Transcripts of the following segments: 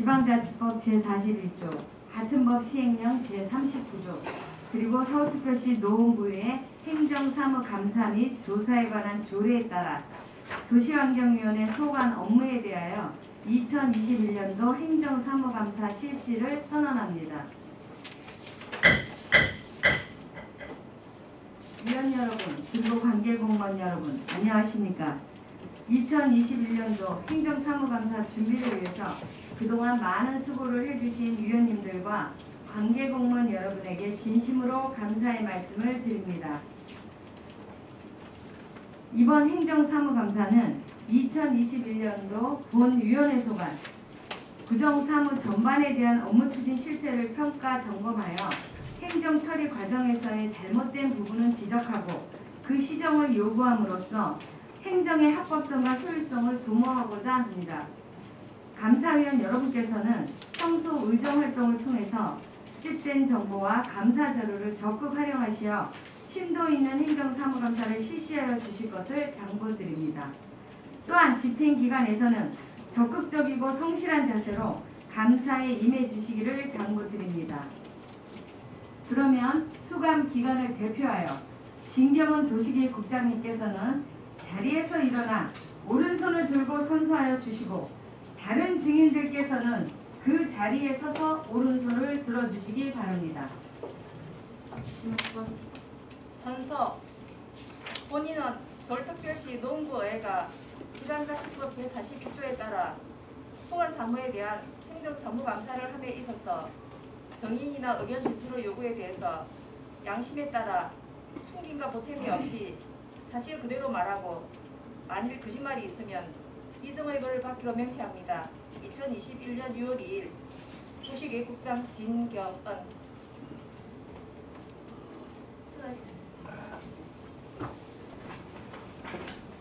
지방자치법 제41조, 같은 법 시행령 제39조, 그리고 서울특별시 노원구의 행정사무감사 및 조사에 관한 조례에 따라 도시환경위원회 소관 업무에 대하여 2021년도 행정사무감사 실시를 선언합니다. 위원 여러분, 그리고 관계공무원 여러분, 안녕하십니까? 2021년도 행정사무감사 준비를 위해서 그동안 많은 수고를 해주신 위원님들과 관계공무원 여러분에게 진심으로 감사의 말씀을 드립니다. 이번 행정사무감사는 2021년도 본위원회 소관, 구정사무 전반에 대한 업무 추진 실태를 평가 점검하여 행정처리 과정에서의 잘못된 부분은 지적하고 그 시정을 요구함으로써 행정의 합법성과 효율성을 도모하고자 합니다. 감사위원 여러분께서는 평소 의정활동을 통해서 수집된 정보와 감사 자료를 적극 활용하시어 심도 있는 행정사무감사를 실시하여 주실 것을 당부드립니다. 또한 집행기관에서는 적극적이고 성실한 자세로 감사에 임해 주시기를 당부드립니다. 그러면 수감기관을 대표하여 진경원 도시계획국장님께서는 자리에서 일어나 오른손을 들고 선서하여 주시고 다른 증인들께서는 그 자리에 서서 오른손을 들어주시기 바랍니다. 선서, 본인은 서울특별시 노원구의회가 지방자치법 제41조에 따라 소관 사무에 대한 행정사무감사를 함에 있어서 정인이나 의견 제출의 요구에 대해서 양심에 따라 숨김과 보탬이 없이 사실 그대로 말하고 만일 거짓말이 있으면 이정의 벌을 받기로 명시합니다. 2021년 6월 2일 도시계획국장 진경은. 수고하셨습니다.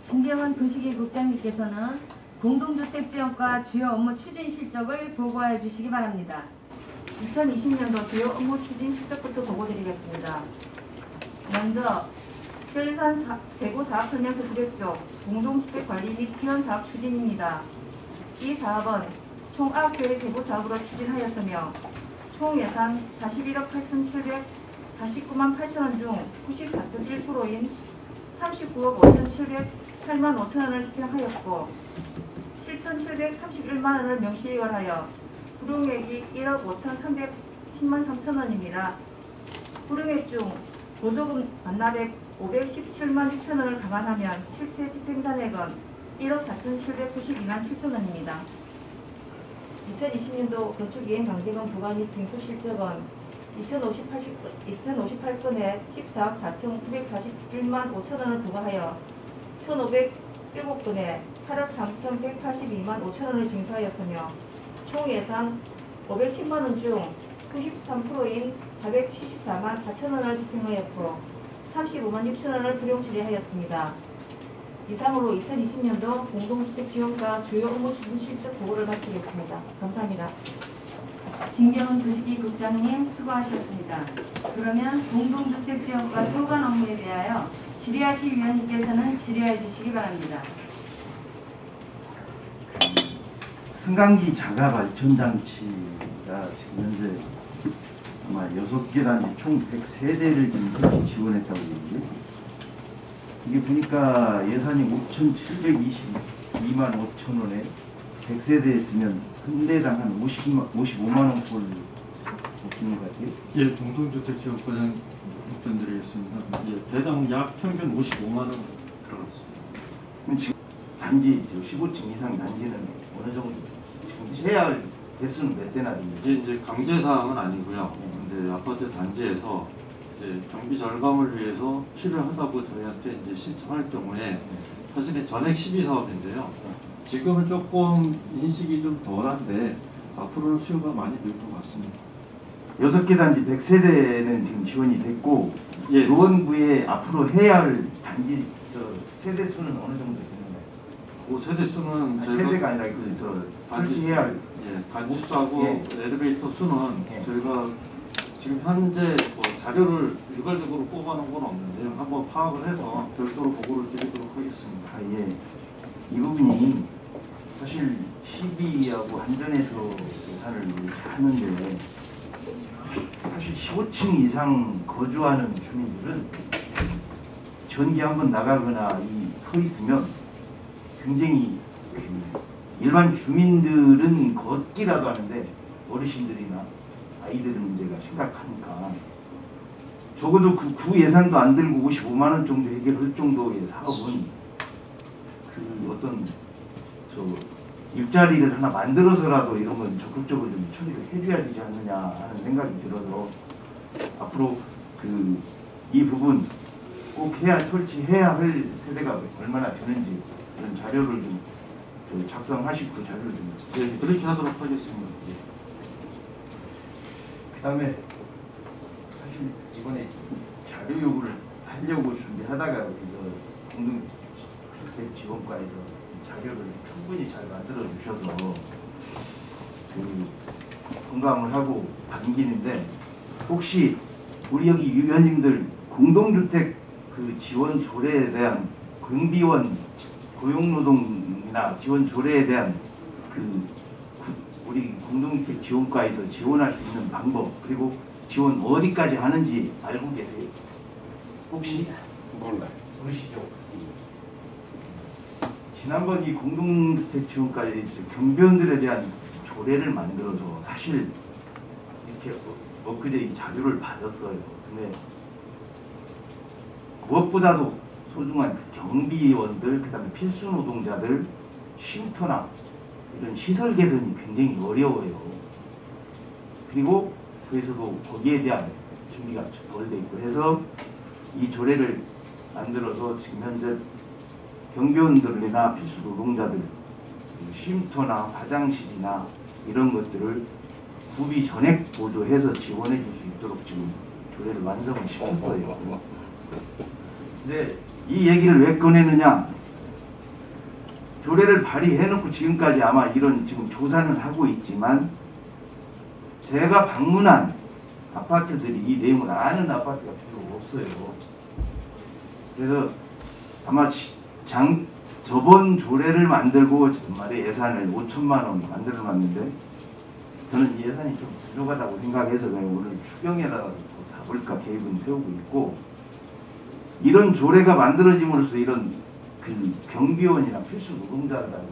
진경원 도시계획국장님께서는 공동주택지원과 주요 업무 추진 실적을 보고해 주시기 바랍니다. 2020년도 주요 업무 추진 실적부터 보고드리겠습니다. 먼저 혈산 세부 사업 설명서 900조 공동주택관리 및 지원사업 추진입니다. 이 사업은 총 9개의 세부 사업으로 추진하였으며 총 예산 41억 8,749만 8천원 중 94.1%인 39억 5,708만 5천원을 집행하였고 7,731만원을 명시의결하여 불용액이 1억 5,310만 3천원입니다. 불용액 중 보조금 반납액 517만 6천원을 감안하면 실제 집행잔액은 1억 4,792만 7천원입니다. 2020년도 건축이행 강제금 부과 및 징수 실적은 2058건에 14억 4,941만 5천원을 부과하여 1,507건에 8억 3,182만 5천원을 징수하였으며 총 예산 510만원 중 93%인 474만 4천원을 집행하였고 35만 6천원을 불용 처리하였습니다. 이상으로 2020년도 공동주택지원과 주요 업무 추진 실적 보고를 마치겠습니다. 감사합니다. 진경원 도시계획국장님 수고하셨습니다. 그러면 공동주택지원과 소관 업무에 대하여 질의하실 위원님께서는 질의해 주시기 바랍니다. 승강기 자가 발전장치가 지금 현재 아마 6개 단지 총 100세대를 지금 지원했다고 얘기해요. 이게 보니까 예산이 5,722만 5천 원에 100세대 했으면 한 대당 한 55만 원 꼴 먹히는 것 같아요. 예, 공동주택지원과장 답변드리겠습니다. 예, 대당 약 평균 55만 원 들어갔습니다. 그럼 지금 단지 15층 이상 단지는 어느 정도 지금 해야 할 대수는 몇 대나 됩니까? 이제 강제 사항은 아니고요. 근데 아파트 단지에서 이제 경비 절감을 위해서 필요하다고 저희한테 이제 신청할 경우에 사실은 전액 시비 사업인데요. 지금은 조금 인식이 좀 덜한데 앞으로는 수요가 많이 늘 것 같습니다. 6개 단지 100세대는 지금 지원이 됐고, 예, 노원구에 앞으로 해야 할 단지 세대 수는 어느 정도 되나요? 그 세대 수는 세대가 아니라 설치해야 할 단지 수하고 예. 엘리베이터 수는 예. 저희가 지금 현재 뭐 자료를 일괄적으로 뽑아놓은 건 없는데요. 한번 파악을 해서 별도로 보고를 드리도록 하겠습니다. 예. 이 부분이 사실 12하고 한전에서 예산을 이렇게 하는데 사실 15층 이상 거주하는 주민들은 전기 한번 나가거나 서 있으면 굉장히 일반 주민들은 걷기라도 하는데 어르신들이나 아이들은 문제가 심각하니까 적어도 그 구 예산도 안 들고 55만 원 정도 해결할 정도의 사업은 그 어떤 일자리를 하나 만들어서라도 이런 건 적극적으로 좀 처리를 해줘야 되지 않느냐 하는 생각이 들어서 앞으로 이 부분 꼭 설치해야 할 세대가 얼마나 되는지 그런 자료를 좀 작성하시고 그 자료를 좀 네, 그렇게 하도록 하겠습니다. 그다음에 사실 이번에 자료 요구를 하려고 준비하다가 우리 공동주택지원과에서 자료를 충분히 잘 만들어 주셔서 공감을 하고 반기는데 혹시 우리 여기 위원님들 공동주택 지원 조례에 대한 경비원 고용노동이나 지원 조례에 대한 우리 공동주택 지원과에서 지원할 수 있는 방법 그리고 지원 어디까지 하는지 알고 계세요? 혹시? 몰라요. 모르시죠? 지난번 이 공동주택 지원과에 경비원들에 대한 조례를 만들어서 사실 이렇게 엊그제 이 자료를 받았어요. 근데 무엇보다도 소중한 경비원들, 그다음에 필수 노동자들 쉼터나 이런 시설 개선이 굉장히 어려워요. 그리고 그래서도 거기에 대한 준비가 덜 돼 있고 해서 이 조례를 만들어서 지금 현재 경비원들이나 필수 노동자들 쉼터나 화장실이나 이런 것들을 구비 전액 보조해서 지원해 줄 수 있도록 지금 조례를 완성을 시켰어요. 근데 이 얘기를 왜 꺼내느냐? 조례를 발의해놓고 지금까지 아마 이런 지금 조사는 하고 있지만 제가 방문한 아파트들이 이 내용을 아는 아파트가 별로 없어요. 그래서 아마 저번 조례를 만들고 전말에 예산을 5천만 원 만들어놨는데 저는 이 예산이 좀 부족하다고 생각해서 내가 오늘 추경에다가 잡을까 계획은 세우고 있고 이런 조례가 만들어짐으로써 이런 경비원이나 필수 노동자들한테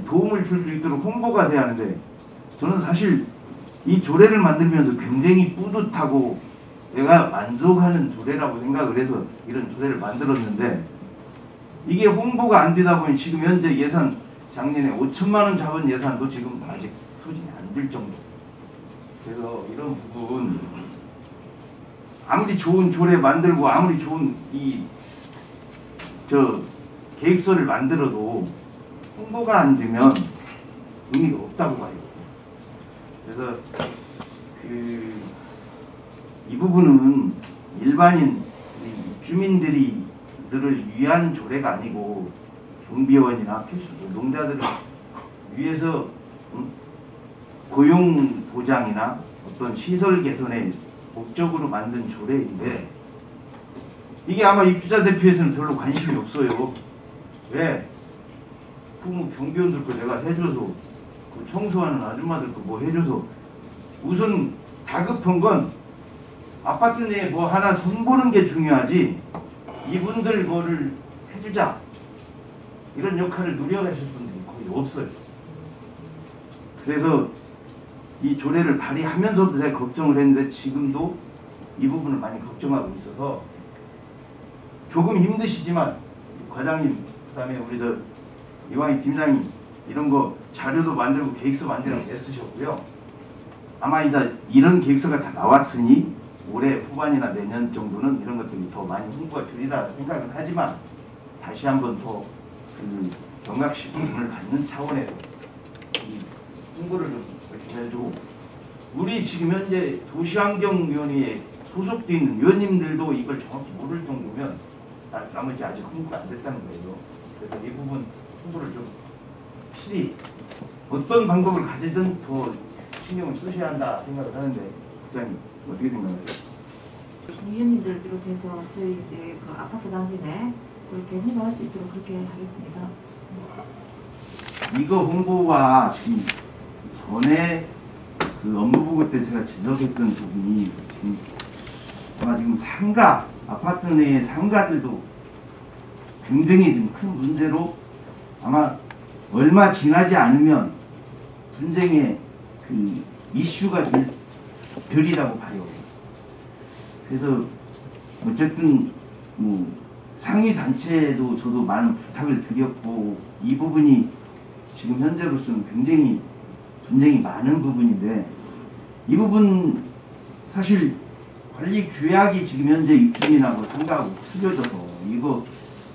도움을 줄 수 있도록 홍보가 돼야 하는데 저는 사실 이 조례를 만들면서 굉장히 뿌듯하고 내가 만족하는 조례라고 생각을 해서 이런 조례를 만들었는데 이게 홍보가 안 되다 보니 지금 현재 예산 작년에 5천만 원 잡은 예산도 지금 아직 소진이 안 될 정도. 그래서 이런 부분 아무리 좋은 조례 만들고 아무리 좋은 계획서를 만들어도 홍보가 안 되면 의미가 없다고 봐요. 그래서 이 부분은 일반인 주민들을 위한 조례가 아니고 경비원이나 필수 노동자들을 위해서 고용 보장이나 어떤 시설 개선의 목적으로 만든 조례인데 이게 아마 입주자 대표에서는 별로 관심이 없어요. 왜? 경비원들 거 내가 해줘서 청소하는 아줌마들 거 뭐 해줘서 우선 다급한 건 아파트 내에 뭐 하나 손보는 게 중요하지 이분들 뭐를 해주자 이런 역할을 누려가실 분들이 거의 없어요. 그래서 이 조례를 발의하면서도 제가 걱정을 했는데 지금도 이 부분을 많이 걱정하고 있어서 조금 힘드시지만 과장님 그다음에 우리 이왕희 팀장님 이런 거 자료도 만들고 계획서 만들라고 애쓰셨고요. 아마 이제 이런 계획서가 다 나왔으니 올해 후반이나 내년 정도는 이런 것들이 더 많이 홍보가 되리라 생각은 하지만 다시 한번 더 경각심을 갖는 차원에서 이 홍보를 좀 열심히 해주고 우리 지금 현재 도시환경위원회에 소속되어 있는 위원님들도 이걸 정확히 모를 정도면 나머지 아직 홍보가 안 됐다는 거예요. 그래서 이 부분 홍보를 좀 필히 어떤 방법을 가지든 더 신경을 쓰셔야 한다 생각을 하는데 부장님 어떻게 생각하세요? 위원님들 비롯해서 저희 이제 아파트 단지 내 그렇게 홍보할 수 있도록 그렇게 하겠습니다. 이거 홍보가 지금 전에 그 업무보고 때 제가 지적했던 부분이 지금 아마 지금 상가, 아파트 내의 상가들도 굉장히 지금 큰 문제로 아마 얼마 지나지 않으면 분쟁의 그 이슈가 되리라고 봐요. 그래서 어쨌든 뭐 상위 단체도 저도 많은 부탁을 드렸고 이 부분이 지금 현재로서는 굉장히 분쟁이 많은 부분인데 이 부분 사실 관리 규약이 지금 현재 입주민하고 상가하고 틀려져서 이거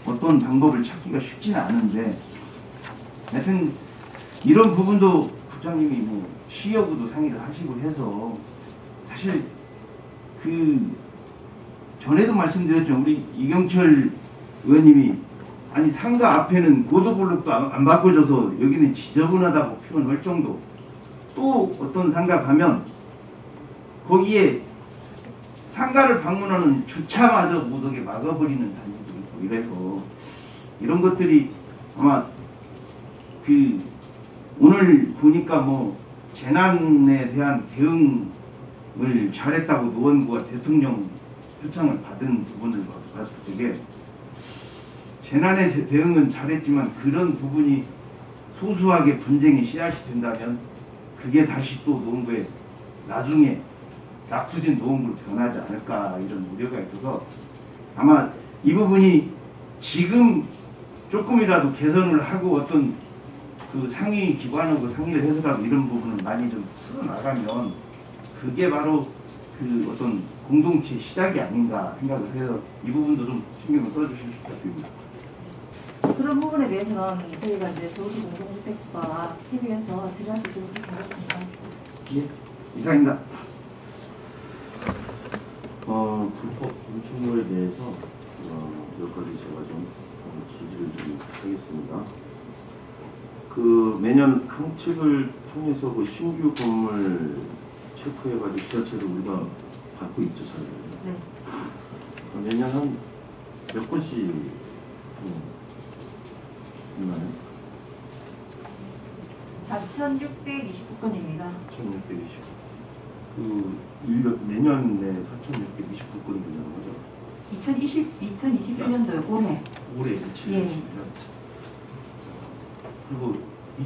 어떤 방법을 찾기가 쉽지는 않은데 하여튼 이런 부분도 부장님이 뭐 시여부도 상의를 하시고 해서 사실 그 전에도 말씀드렸죠. 우리 이경철 의원님이 아니 상가 앞에는 고도블록도 안 바꿔줘서 여기는 지저분하다고 표현할 정도 또 어떤 상가 가면 거기에 상가를 방문하는 주차마저 못 오게 막아버리는 단지도 있고 이래서 이런 것들이 아마 그 오늘 보니까 뭐 재난에 대한 대응을 잘했다고 노원구가 대통령 표창을 받은 부분을 봤을 적에 재난에 대응은 잘했지만 그런 부분이 소소하게 분쟁의 씨앗이 된다면 그게 다시 또 노원구에 나중에 낙후된 노원구로 변하지 않을까 이런 우려가 있어서 아마 이 부분이 지금 조금이라도 개선을 하고 어떤 그 상위 기관하고 상의를 해서라도 이런 부분을 많이 좀 풀어나가면 그게 바로 그 어떤 공동체 시작이 아닌가 생각을 해서 이 부분도 좀 신경을 써주시기 부탁드립니다. 그런 부분에 대해서는 저희가 이제 서울시 공동주택과 TV에서 질의할 수 있도록 그렇게 하겠습니다. 예, 이상입니다. 불법 건축물에 대해서 몇 가지 제가 좀 질의를 좀 하겠습니다. 그 매년 항칙을 통해서 그 신규 건물 체크해가지고 지자체를 우리가 받고 있죠, 사실. 네. 매년 한 몇 건씩 있나요? 4,629건입니다. 4,629. 그 매년에 4,629건이 되는 거죠? 2021년도에 올해. 올해 2020년. 예. 그리고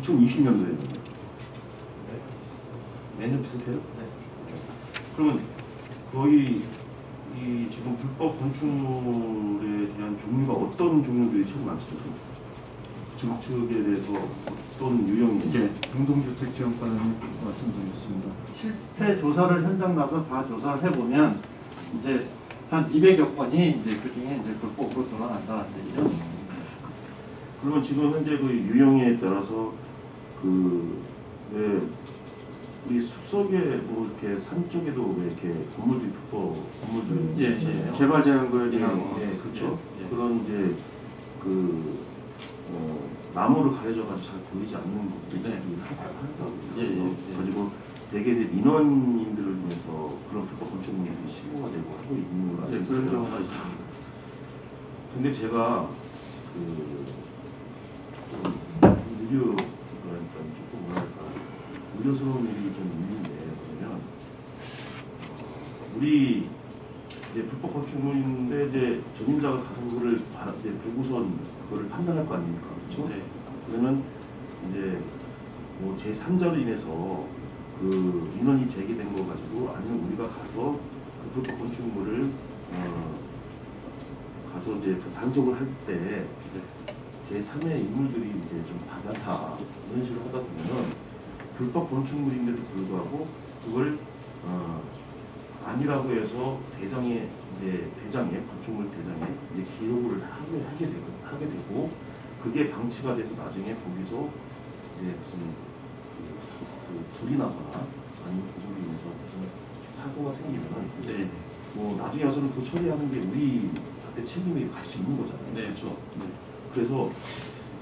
2020년도에는 매년 비슷해요? 네. 그러면 거의 이 지금 불법 건축물에 대한 종류가 어떤 종류들이 제일 많습니까? 증축에 대해서 어떤 유형이? 예, 공동주택지원과는 말씀드리겠습니다. 실태 조사를 현장 가서 다 조사를 해보면 이제 한 200여 건이 이제 그 중에 이제 불법으로 드러난다 이런. 그러면 지금 현재 그 유형에 따라서 왜 우리 숲속에 뭐 이렇게 산 쪽에도 왜 이렇게 건물들이 불법 건물들이 있잖아요. 개발 제한구역이나 예, 그렇죠. 그런 이제 나무를 가려져가지고 잘 보이지 않는 것들이 하다고 가지고 대개 민원인들을 위해서 그런 불법 건축물들이 신고가 되고 하고 있는 걸로 알고 그런 있어요. 경우가 있습니다. 근데 제가 그러니까 조금 뭐랄까 의료스러운 일이 좀 있는데 뭐냐면 우리 이제 불법 건축물인데 이제 전임자가 가서 그거를 이제 보고선 그거를 판단할 거 아닙니까? 그렇죠? 네. 그러면 이제 뭐 제3자로 인해서 그 민원이 제기된 거 가지고 아니면 우리가 가서 그 불법 건축물을 가서 이제 그 단속을 할 때 제3의 인물들이 이제 좀 반한다 이런 식으로 하다 보면은 불법 건축물인데도 불구하고 그걸 아니라고 해서 대장에 건축물 대장에 이제 기록을 하게 되고 그게 방치가 돼서 나중에 거기서 이제 무슨 불이 나거나 아니면 도둑이 인해서 무슨 사고가 생기면은 뭐 나중에 와서는 그 처리하는 게 우리한테 책임이 같이 있는 거잖아요. 네. 그렇죠. 네. 그래서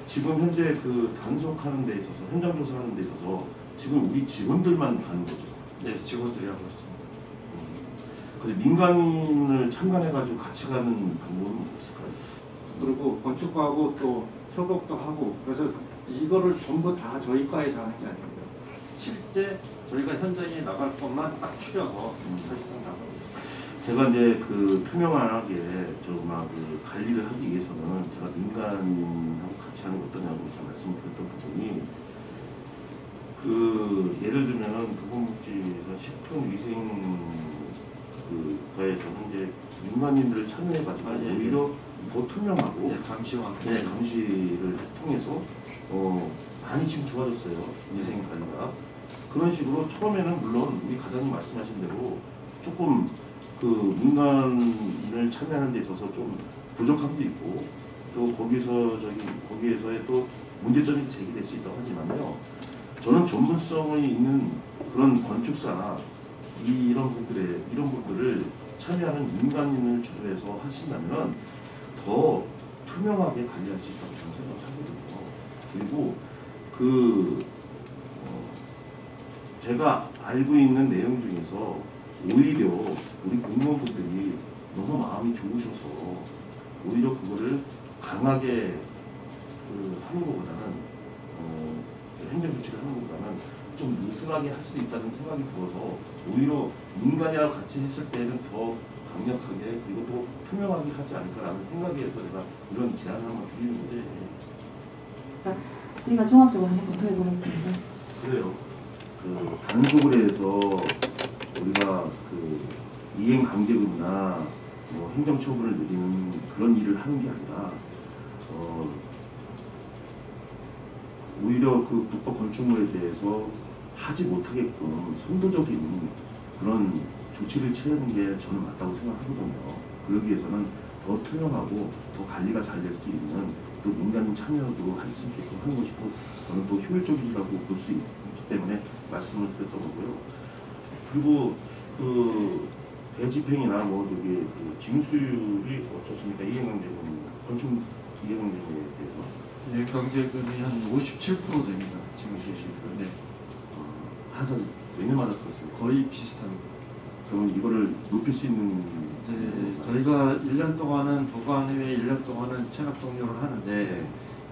지금 현재 그 단속하는 데 있어서 현장 조사하는 데 있어서 지금 우리 직원들만 가는 거죠. 네, 직원들이 하고 있습니다. 근데 민간인을 참관해가지고 같이 가는 방법은 없을까요? 그리고 건축가하고 또 협업도 하고 그래서 이거를 전부 다 저희 과에서 하는 게 아니고요. 실제 저희가 현장에 나갈 것만 딱 추려서 사실상 나가고 제가 이제 그 투명하게 그 관리를 하기 위해서는 제가 민간하고 같이 하는 게 어떠냐고 제가 말씀드렸던 부분이 그 예를 들면은 보건복지에서 식품위생 과에서는 이제 민간인들을 참여해가지고 오히려 더 투명하고 감시와 감시를 통해서 많이 지금 좋아졌어요. 위생 관리가. 그런 식으로 처음에는 물론 우리 과장님 말씀하신 대로 조금 그 민간을 참여하는 데 있어서 좀 부족함도 있고 또 거기에서의 또 문제점이 제기될 수 있다고 하지만요. 저는 전문성이 있는 그런 건축사나 이런 분들을 참여하는 민간인을 주도해서 하신다면 더 투명하게 관리할 수 있다고 저는 생각하거든요. 그리고 제가 알고 있는 내용 중에서 오히려 우리 공무원분들이 너무 마음이 좋으셔서 오히려 그거를 강하게 하는 것보다는 행정 조치를 하는 것보다는 좀 느슨하게 할 수도 있다는 생각이 들어서 오히려 민간이랑 같이 했을 때는 더 강력하게 그리고 또 투명하게 하지 않을까라는 생각에서 제가 이런 제안을 한번 드리는 건데. 저희가 종합적으로 한번 검토해 보겠습니다. 그래요. 단속을 해서 우리가 이행 강제금이나 뭐 행정처분을 내리는 그런 일을 하는 게 아니라 오히려 그 불법 건축물에 대해서 하지 못하게끔 선도적인 그런 조치를 취하는 게 저는 맞다고 생각하거든요. 그러기 위해서는 더 투명하고 더 관리가 잘 될 수 있는 또 민간인 참여도 할 수 있게끔 하는 것이 저는 또 효율적이라고 볼 수 있기 때문에 말씀을 드렸던 거고요. 그리고 대집행이나 징수율이 어떻습니까? 이행강제금, 건축 이행강제금에 대해서. 이행강제금이 한 57% 됩니다. 지금 57%. 네. 항상 매년마다 그렇습니다. 거의 비슷합니다. 그러면 이거를 높일 수 있는 저희가 1년 동안은 도관회 1년 동안은 체납 종료를 하는데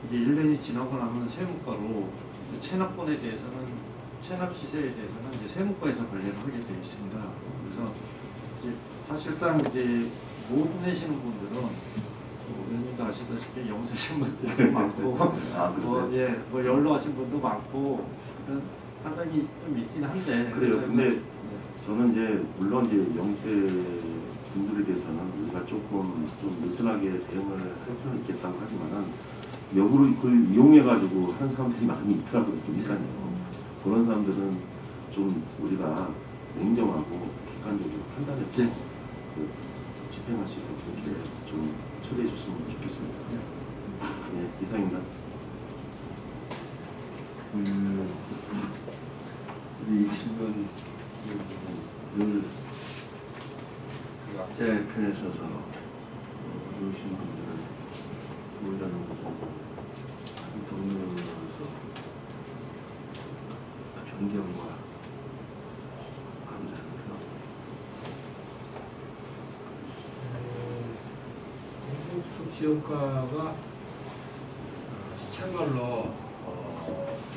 이게 1년이 지나고 나면 세무과로 체납본에 대해서는 체납 시세에 대해서는 이제 세무과에서 관리를 하게 되어 있습니다. 그래서 이제 사실상 이제 못 내시는 분들은 의원님도 아시다시피 영세신 분들도 많고 뭐 연로하신 분도 많고 상당히 좀 있긴 한데 그래요. 근데 저는 이제 물론 이제 영세 분들에 대해서는 우리가 조금 좀 느슨하게 대응을 할 필요는 있겠다고 하지만은 역으로 그걸 이용해가지고 하는 사람들이 많이 있더라고요. 그러니까요. 그런 사람들은 좀 우리가 냉정하고 객관적으로 판단해서 집행할 수 있도록 좀 처리해 줬으면 좋겠습니다. 네, 이상입니다. 이 질문을 제 편에 서서 오신 분들을 모이라는 것을 동료로서 존경과 감사합니다. 지원과가 시청말로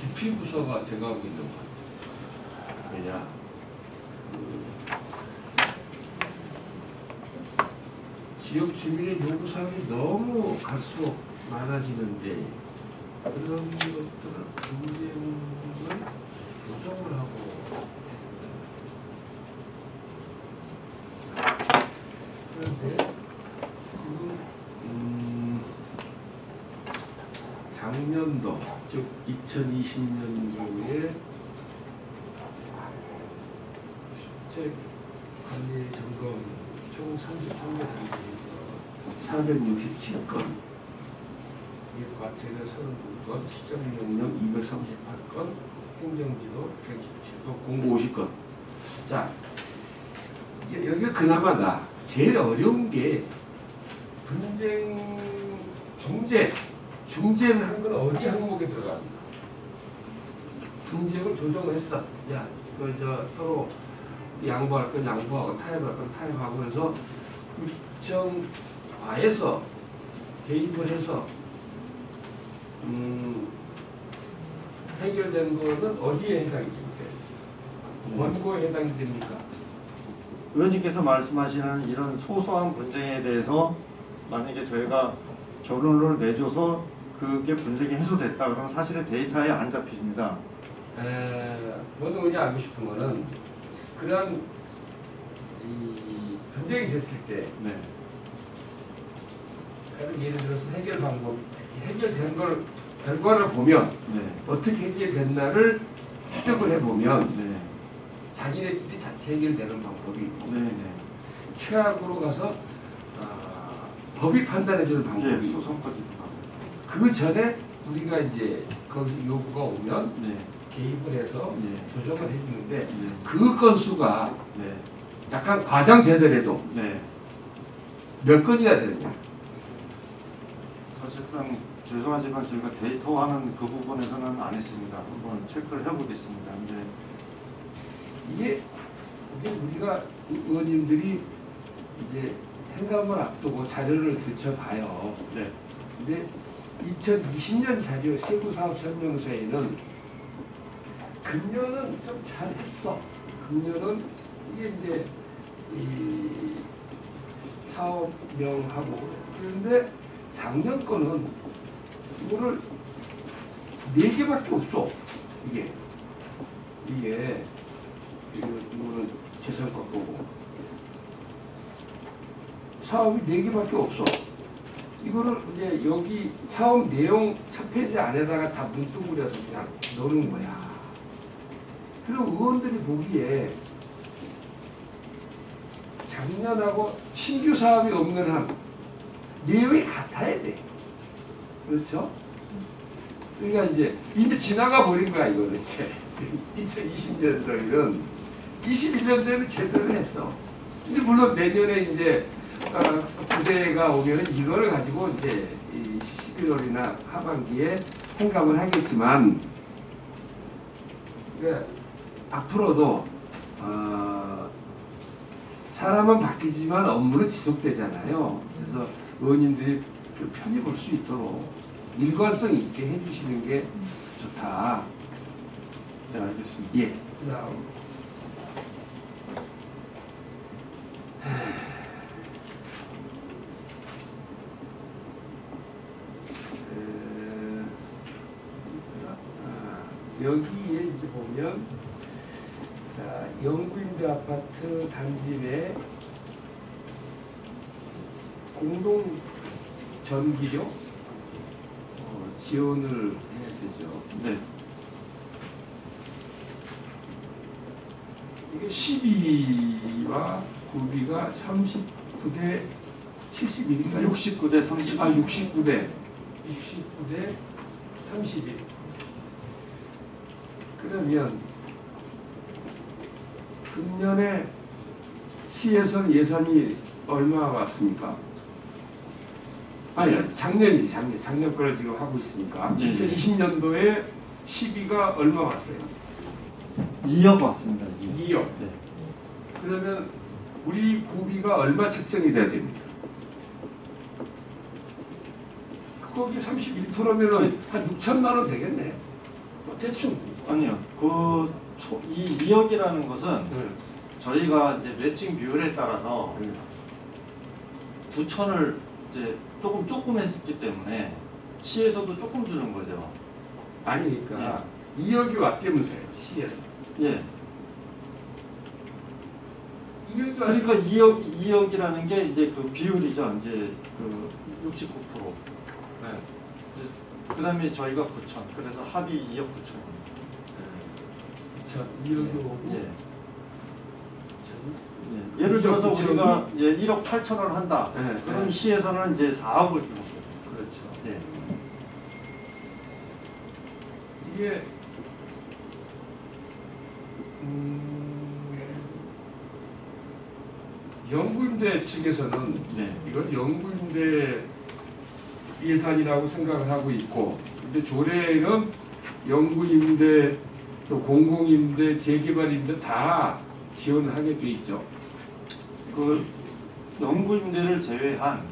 기피 부서가 돼가고 있는 것 같아요. 왜냐? 지역 주민의 요구사항이 너무 갈수록 많아지는데 그런 것들을 경쟁을 조정을 하고 그런데 지금 작년도 즉 2020년도에 주택 관리 점검 총 33개 단체에서 467건, 이과태료 32건, 시정명령 238건, 행정지도 117건, 공고 50건. 자, 여기가 그나마 제일 어려운 게 분쟁 중재는 한 건 어디 항목에 들어갑니다. 분쟁을 조정을 했어. 야, 서로 양보할 건 양보하고 타협할 건 타협하고 해서 구청과에서 개입을 해서 해결된 거는 어디에 해당이 됩니까? 원고에 해당이 됩니까? 의원님께서 말씀하시는 이런 소소한 분쟁에 대해서 만약에 저희가 결론을 내줘서 그게 분쟁이 해소됐다 그러면 사실은 데이터에 안 잡힙니다. 저는 그냥 알고 싶은 거는 그런 이 분쟁이 됐을 때 네. 예를 들어서 해결된 걸 결과를 보면 네. 어떻게 해결됐나를 추적을 해보면 네. 자기네끼리 자체 해결되는 방법이 있고 네. 네. 최악으로 가서 법이 판단해주는 방법이 네. 있고 소송까지도 가고. 그 전에 우리가 이제 거기 요구가 오면 네. 개입을 해서 네. 조정을 해주는데 네. 그 건수가 네. 약간 과장되더라도 네. 몇 건이나 되느냐. 사실상 죄송하지만 저희가 데이터화는 그 부분에서는 안 했습니다. 한번 체크를 해보겠습니다. 근데 이게 우리가 의원님들이 이제 행감을 앞두고 자료를 들춰봐요. 네. 근데 2020년 자료 세부사업설명서에는 금년은 좀 잘했어. 금년은 이게 이제 이 사업명하고 그런데 작년 거는 이거를 4개밖에 없어. 이거는 재산과 거고 사업이 4개밖에 없어. 이거를 이제 여기 사업 내용 첫 페이지 안에다가 다 문둥그려서 그냥 넣는 거야. 그리고 의원들이 보기에 작년하고 신규 사업이 없는 한 내용이 같아야 돼. 그렇죠? 그러니까 이제 이미 지나가 버린 거야, 이거는 이제. 2020년도에는 21년도에는 제대로 했어. 근데 물론 내년에 이제 부대가 오면은 이거를 가지고 이제 11월이나 하반기에 행감을 하겠지만, 그러니까 앞으로도 사람은 바뀌지만 업무는 지속되잖아요. 그래서 의원님들이 좀 편히 볼 수 있도록 일관성 있게 해주시는 게 좋다. 네, 알겠습니다. 예. 그다음 여기에 이제 보면 자, 영구임대 아파트 단지 내 공동 전기료 지원을 해야 되죠. 네. 이게 12와 9비가 39대 71인가요? 69대 30. 69대 31. 그러면 금년에 시에서 예산이 얼마 왔습니까? 아니, 작년이지, 작년 거를 지금 하고 있으니까. 네. 2020년도에 12가 얼마 왔어요? 2억 왔습니다. 2억. 네. 그러면 우리 구비가 얼마 책정이 돼야 됩니까? 거기 31%면은 한 6천만 원 되겠네. 대충. 아니요. 이 2억이라는 것은 저희가 이제 매칭 비율에 따라서 9천을 이제 조금 했기 때문에 시에서도 조금 주는 거죠. 아니, 그러니까 2억이 왔다면서요, 시에서. 예. 2억이 그러니까 2억이라는 게 이제 그 비율이죠. 이제 그 69%. 네. 그다음에 저희가 9천. 그래서 합이 2억 9천입니다. 2억이 오고. 예. 예를 들어서 2억 우리가 1억 8천을 한다. 네, 그럼 네. 시에서는 이제 4억을 주는 거죠. 그렇죠. 예. 이게 영구임대 측에서는 네. 이건 영구임대 예산이라고 생각을 하고 있고, 근데 조례는 영구임대, 또 공공임대, 재개발임대 다 지원을 하게 돼 있죠. 그 영구임대를 제외한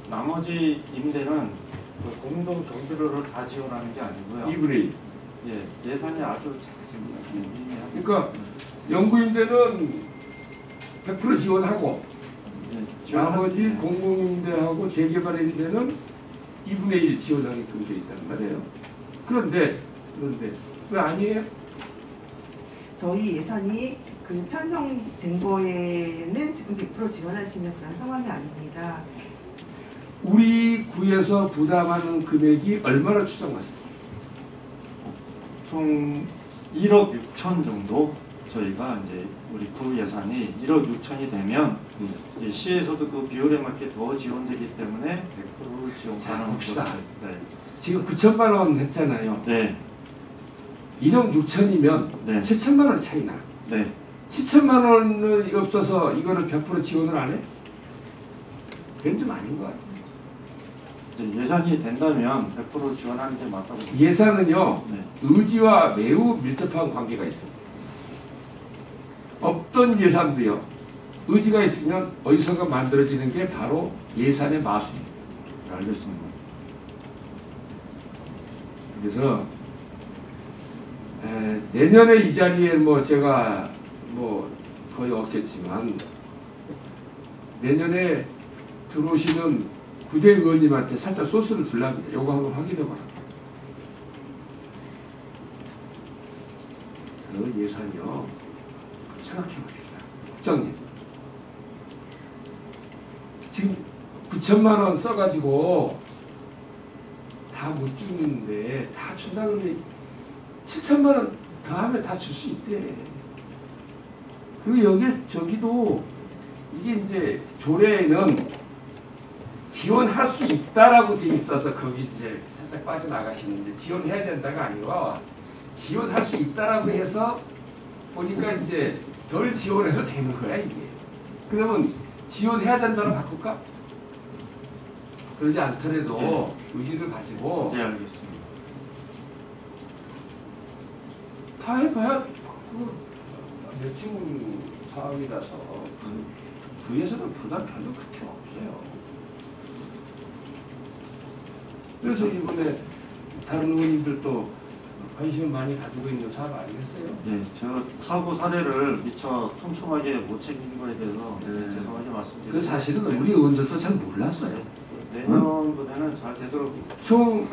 나머지 임대는 그 공동 경비료를 다 지원하는 게 아니고요. 2분의 1. 예, 예산이 아주 작습니다. 그러니까 영구임대는 100% 지원하고 나머지 공공임대하고 재개발임대는 2분의 1 지원하게끔 되어 있단 말이에요. 그런데 왜 아니에요? 저희 예산이 그 편성된 거에는 지금 100% 지원할 수 있는 그런 상황이 아닙니다. 우리 구에서 부담하는 금액이 얼마나 추정하세요? 총 1억 6천 정도 저희가 이제 우리 구 예산이 1억 6천이 되면 이제 시에서도 그 비율에 맞게 더 지원되기 때문에 100% 지원 자, 가능한 봅시다. 거죠. 네. 지금 9천만 원 했잖아요. 네. 1억 6천이면 네. 7천만 원 차이나. 네. 7천만 원이 없어서 이거를 100% 지원을 안 해? 그건 좀 아닌 것 같아요. 이제 예산이 된다면 100% 지원하는 게 맞다고 봅니다. 예산은요, 네. 의지와 매우 밀접한 관계가 있습니다. 없던 예산도요, 의지가 있으면 어디선가 만들어지는 게 바로 예산의 마술입니다. 네, 알겠습니다. 그래서 내년에 이 자리에 뭐 제가 뭐 거의 없겠지만 내년에 들어오시는 구대 의원님한테 살짝 소스를 줄랍니다. 요거 한번 확인해봐라. 그 예산이요, 생각해봅시다. 국장님, 지금 9천만 원 써가지고 다 못 주는데 다 준다 그러면 7천만 원 더 하면 다 줄 수 있대. 그리고 여기 저기도 이게 이제 조례에는 지원할 수 있다라고 돼 있어서 거기 이제 살짝 빠져나가시는데 지원해야 된다가 아니라 지원할 수 있다라고 해서 보니까 이제 덜 지원해서 되는 거야 이게. 그러면 지원해야 된다로 바꿀까? 그러지 않더라도 의지를 가지고 네, 알겠습니다. 다 해봐야 매칭 사업이라서 부에서는 부담 별로 그렇게 없어요. 그래서 이번에 다른 의원님들도 관심을 많이 가지고 있는 사업 아니겠어요? 네, 제가 사고 사례를 미처 촘촘하게 못 챙긴 거에 대해서 죄송하게 말씀드립니다. 그 사실은 우리 의원들도 잘 몰랐어요. 내년보다는 잘 되도록 총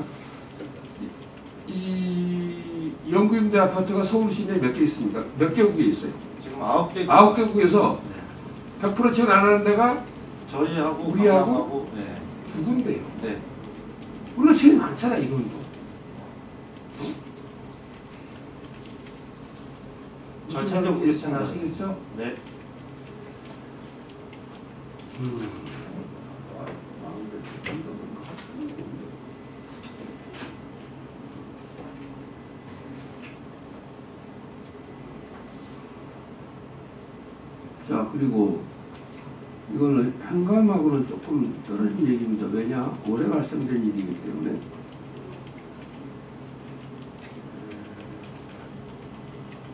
이 영구임대 아파트가 서울 시내에 몇 개 있습니까? 몇 개국에 있어요? 지금 9개 9개국에서 100% 지원 안 하는 데가 저희하고 우리하고 강남하고, 네. 두 군데예요. 네. 우리가 제일 많잖아 이건도. 잘 챙겨보겠습니다. 아시겠죠? 네. 자, 그리고 이거는 현감하고는 조금 떨어진 얘기입니다. 왜냐? 올해 발생된 일이기 때문에.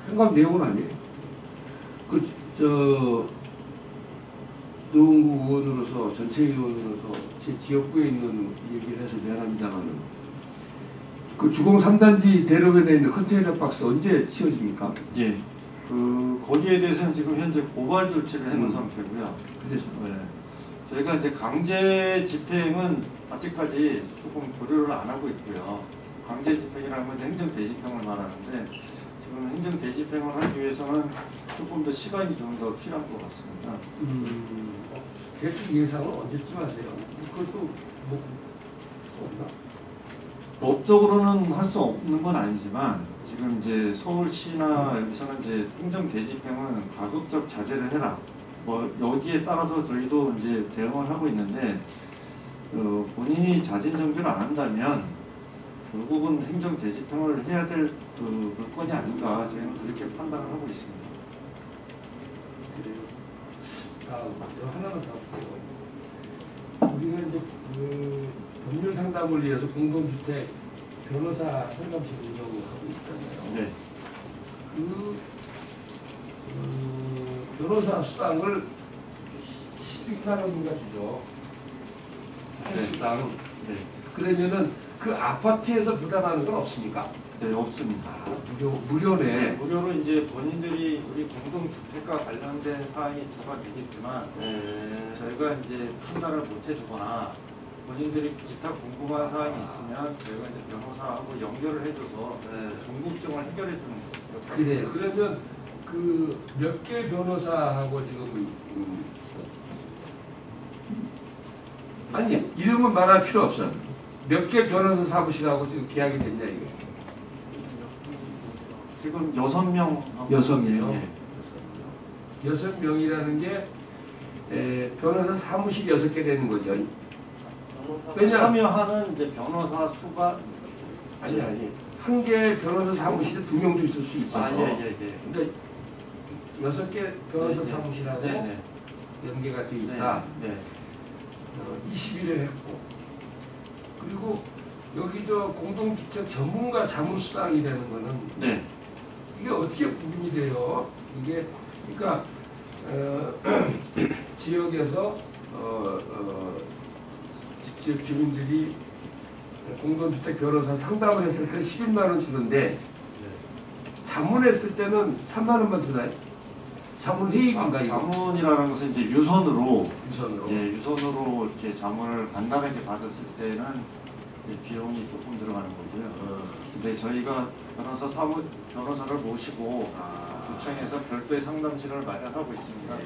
현감 내용은 아니에요. 노원구 의원으로서 전체 의원으로서 제 지역구에 있는 얘기를 해서 미안합니다만은 그 주공 3단지 대로변에 있는 컨테이너 박스 언제 치워집니까? 예. 거기에 대해서는 지금 현재 고발 조치를 해놓은 상태고요. 그래서 네. 저희가 이제 강제 집행은 아직까지 조금 고려를 안 하고 있고요. 강제 집행이라는 건 행정 대집행을 말하는데 지금 행정 대집행을 하기 위해서는 조금 더 시간이 좀 더 필요한 것 같습니다. 대충 예상은 언제쯤 하세요? 그것도 뭐 없나? 법적으로는 할 수 없는 건 아니지만 지금 이제 서울시나 여기서는 이제 행정 대집행은 가급적 자제를 해라. 뭐 여기에 따라서 저희도 이제 대응을 하고 있는데 본인이 자진 정비를 안 한다면 결국은 행정 대집행을 해야 될 그 물건이 아닌가 저희는 그렇게 판단을 하고 있습니다. 그래요. 하나만 더 볼게요. 우리가 이제 그 법률 상담을 위해서 공동주택 변호사 상담실 운영하고 있잖아요. 네. 그 변호사 수당을 12만 원인가 주죠. 횟수당. 네. 그러면은 그 아파트에서 부담하는 건 없습니까? 네, 없습니다. 아, 무료네. 무료로 이제 본인들이 우리 공동주택과 관련된 사항이 주가 되겠지만 저희가 이제 판단을 못 해주거나 본인들이 기타 궁금한 사항이 있으면 저희가 이제 변호사하고 연결을 해줘서 궁금증을 해결해 주는 거죠. 그래. 그러면 그 몇 개 변호사하고 지금 아니 이름은 말할 필요 없어. 몇 개 변호사 사무실하고 지금 계약이 됐냐 이게? 지금 6명. 6명이요? 네. 6명이라는 게 변호사 사무실이 6개 되는 거죠. 왜냐? 참여하는 이제 변호사 수가 아니 한 개 변호사 사무실에 2명도 있을 수 있어서. 예. 그러니까 6개 변호사 네, 사무실하고 네. 연계가 돼 있다. 네. 21회 했고 그리고 여기 저 공동주택 전문가 자문수당이라는 거는 네. 이게 어떻게 구분이 돼요? 이게 그러니까 지역에서 지역 주민들이 공동주택 변호사 상담을 했을 때 11만 원 주는데 자문했을 때는 3만 원만 주나요? 자문 회의인가 이거? 자문이라는 것은 이제 유선으로 우선으로. 이렇게 자문을 간단하게 받았을 때는 이제 비용이 조금 들어가는 거고요. 근데 저희가 변호사를 모시고 구청에서 별도의 상담실을 마련하고 있습니다.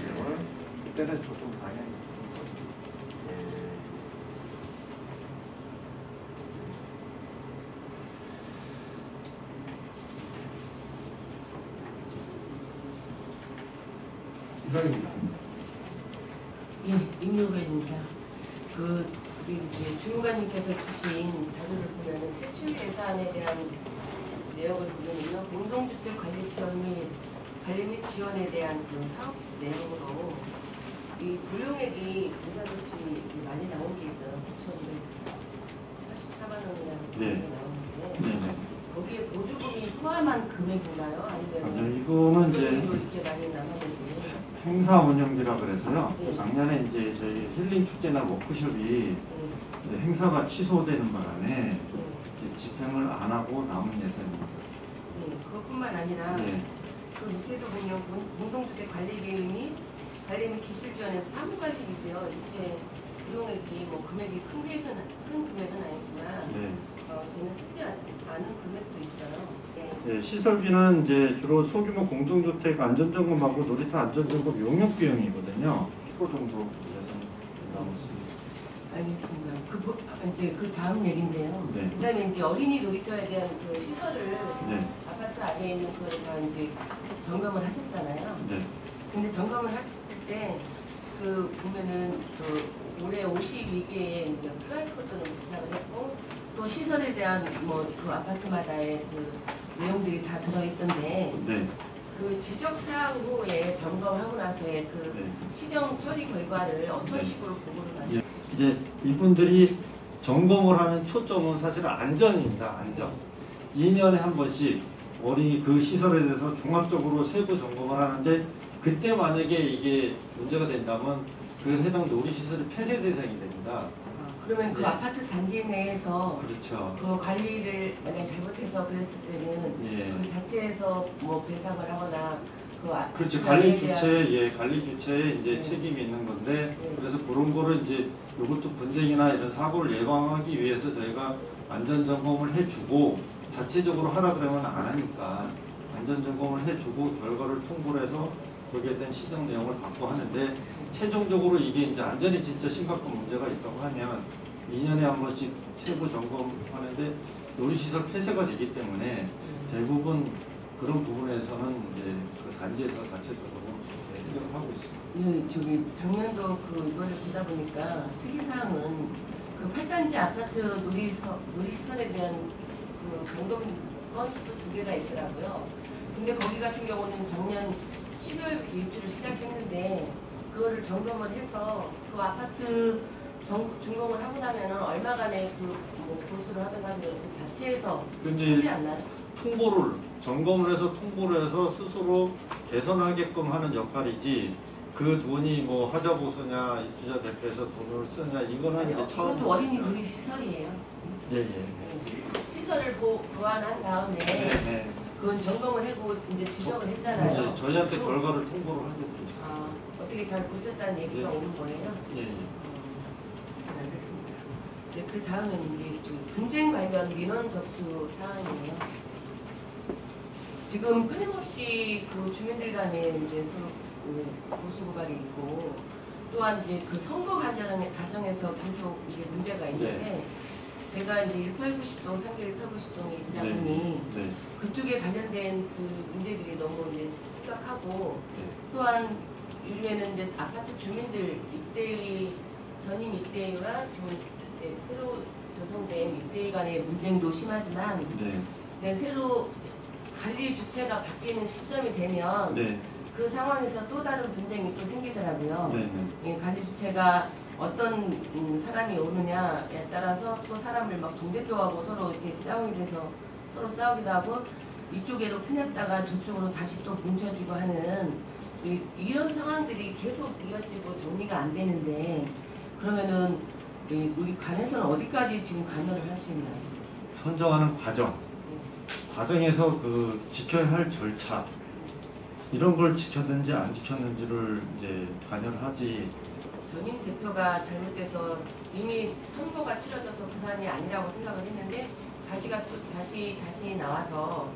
그때는 조금 당연히. 이상입니다. 예, 임유배입니다. 우리 이제 주무관님께서 주신 자료를 보면은 세출 예산에 대한 내역을 보면요, 공동주택 관리 지원 및 지원에 대한 그 사업 내용으로 이 부용액이 부담없이 많이 나온 게 있어요. 9,184만 원이라는 금액이 나오는데 거기에 보조금이 포함한 금액인가요? 아니면 이거는 이제 이렇게 많이 남았는지. 행사 운영비라 그래서요. 작년에 이제 저희 힐링 축제나 워크숍이 이제 행사가 취소되는 바람에 집행을 안 하고 남은 예산입니다. 네, 그것뿐만 아니라 그 밑에도 보면 공동주택 관리 계획 및 관리 및 기술 지원에서 사무관리비고요. 일체 부용액이 뭐 금액이 큰 금액은 아니지만 저는 쓰지 않은 금액도 있어요. 네, 시설비는 이제 주로 소규모 공동주택 안전점검하고 놀이터 안전점검 용역 비용이거든요. 10% 정도 예산 나왔습니다. 알겠습니다. 이제 그 다음 얘기인데요. 그다음에 이제 어린이 놀이터에 대한 그 시설을 아파트 안에 있는 거를 다 이제 점검을 하셨잖아요. 근데 점검을 하셨을 때 그 보면은 그 올해 52개의 QR 코드는 부착을 했고 또 시설에 대한 뭐 그 아파트마다의 그 내용들이 다 들어있던데 그 지적 사항 후에 점검하고 나서의 그 시정 처리 결과를 어떤 식으로 보고를 받으세요? 이제 이분들이 점검을 하는 초점은 사실은 안전입니다. 안전. 2년에 한 번씩 어린이 그 시설에 대해서 종합적으로 세부 점검을 하는데 그때 만약에 이게 문제가 된다면 그 해당 놀이시설이 폐쇄 대상이 됩니다. 그러면 그 아파트 단지 내에서 그렇죠. 그 관리를 만약 잘못해서 그랬을 때는 그 자체에서 뭐 배상을 하거나 그렇죠. 관리 주체에 이제 책임이 있는 건데 그래서 그런 거를 이제 이것도 분쟁이나 이런 사고를 예방하기 위해서 저희가 안전 점검을 해주고 자체적으로 하라 그러면 안 하니까 안전 점검을 해주고 결과를 통보를 해서 거기에 대한 시정 내용을 받고 하는데 최종적으로 이게 이제 안전에 진짜 심각한 문제가 있다고 하면 2년에 한 번씩 세부 점검하는데 놀이시설 폐쇄가 되기 때문에 대부분 그런 부분에서는 이제 그 단지에서 자체적으로 해결을 하고 있습니다. 작년도 이거를 보다 보니까 특이사항은 그 8단지 아파트 놀이시설에 대한 그 점검 건수도 2개가 있더라고요. 근데 거기 같은 경우는 작년 12월부터 입주를 시작했는데 그거를 점검을 해서 그 아파트 준공을 하고 나면은 얼마간의 뭐 보수를 하든가 그 자체에서 하지 않나요? 점검을 해서 통보를 해서 스스로 개선하게끔 하는 역할이지 그 돈이 뭐 하자보수냐 입주자 대표에서 돈을 쓰냐 이거는 이제 처음. 그것도 어린이들이 시설이에요. 예예. 시설을 보완한 다음에 네. 그건 점검을 하고 이제 지적을 했잖아요. 네, 저희한테 결과를 통보를 하게 되죠. 아, 어떻게 잘 고쳤다는 얘기가 네. 오는 거예요? 예. 알겠습니다. 네, 그 다음은 이제 좀 분쟁 관련 민원 접수 사항이에요. 지금 끊임없이 그 주민들 간에 이제 서로 그 고소고발이 있고 또한 이제 그 선거 과정에서 계속 이게 문제가 있는데 제가 이제 1890동, 상계 1890동에 있다 보니 그쪽에 관련된 그 문제들이 너무 이제 심각하고 또한 요즘에는 이제 아파트 주민들 입대의 전임 입대의와 지금 이제 새로 조성된 입대의 간의 문쟁도 심하지만 새로 관리 주체가 바뀌는 시점이 되면 그 상황에서 또 다른 분쟁이 또 생기더라고요. 관리 주체가 어떤 사람이 오느냐에 따라서 또 사람을 막 동대표하고 서로 이렇게 짜웅이 돼서 서로 싸우기도 하고 이쪽으로 편했다가 저쪽으로 다시 또 뭉쳐지고 하는 이런 상황들이 계속 이어지고 정리가 안 되는데 그러면은 우리 관에서는 어디까지 지금 관여를 할 수 있나요? 선정하는 과정에서 그 지켜야 할 절차 이런 걸 지켰는지 안 지켰는지를 이제 관여를 하지. 전임 대표가 잘못돼서 이미 선거가 치러져서 그 사람이 아니라고 생각을 했는데 다시 자신이 나와서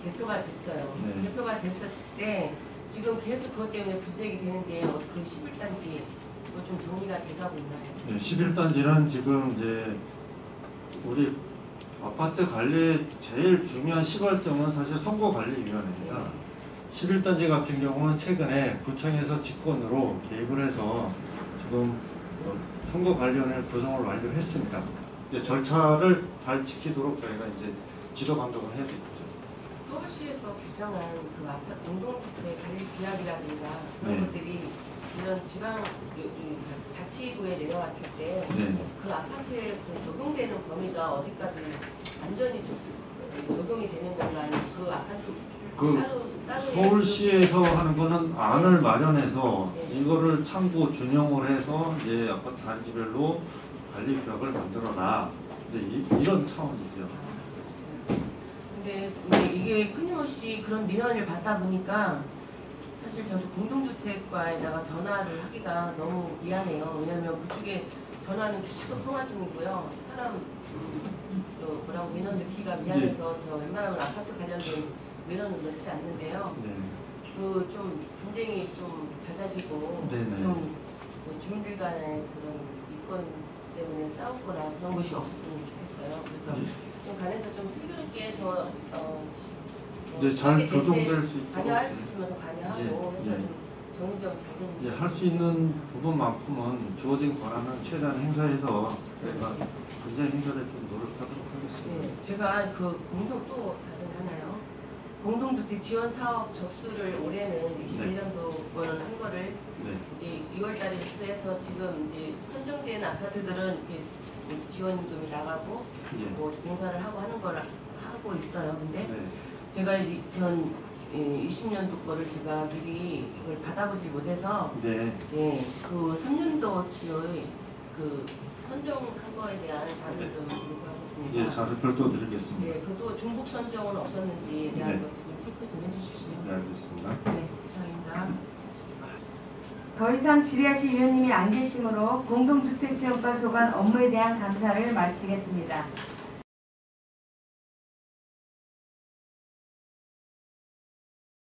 대표가 됐어요. 대표가 됐을 때 지금 계속 그것 때문에 분쟁이 되는데 그 11단지 그거 좀 정리가 돼가고 있나요? 11단지는 지금 이제 우리 아파트 관리의 제일 중요한 시발점은 사실 선거관리위원회입니다. 11단지 같은 경우는 최근에 구청에서 직권으로 개입을 해서 지금 선거관리위원회 구성을 완료했습니다. 이제 절차를 잘 지키도록 저희가 이제 지도 감독을 해야 되겠죠. 서울시에서 규정한 그 아파트 공동주택 관리 규약이라든가 그런 것들이 이런 지방 자치구에 내려왔을 때 그 아파트에 그 적용되는 범위가 어디까지 완전히 적용이 되는 건가 아니면 그 아파트 따로 서울시에서 하는 거는 안을 마련해서 이거를 참고 준용을 해서 이제 아파트 단지별로 관리 규약을 만들어라. 이런 차원이죠. 근데 이게 끊임없이 그런 민원을 받다 보니까 사실 저도 공동주택과에다가 전화를 하기가 너무 미안해요. 왜냐하면 그쪽에 전화는 계속 통화 중이고요. 사람 뭐라고 민원 넣기가 미안해서 저 웬만하면 아파트 관련된 민원은 넣지 않는데요. 그 좀 분쟁이 좀 잦아지고 좀 주민들 간의 그런 이권 때문에 싸우거나 그런 것이 없었으면 좋겠어요. 그래서 좀 관해서 좀 슬기롭게 더 잘 조정될 수 있도록 관여할 수 있으면 더 관여하고 해서 좀 정리적 잘 되는 할 수 있는 부분만큼은 주어진 권한은 최대한 행사해서 저희가 분쟁 행사를 좀 노력하도록 하겠습니다. 제가 그 또 다른 하나요. 공동주택 지원 사업 접수를 올해는 21년도 거는 한 거를 이제 2월달에 접수해서 지금 이제 선정된 아파트들은 이렇게 지원금이 나가고 뭐 공사를 하고 하는 걸 하고 있어요. 근데 제가 20년도 거를 제가 미리 이걸 받아보지 못해서 그 3년도치의 그 선정한 거에 대한 자료를 좀 요구하겠습니다. 자료 별도 드리겠습니다. 그것도 중복 선정은 없었는지에 대한 것도 좀 체크 좀 해주시면. 알겠습니다. 이상입니다. 더 이상 질의하실 위원님이 안 계시므로 공동주택지원과 소관 업무에 대한 감사를 마치겠습니다.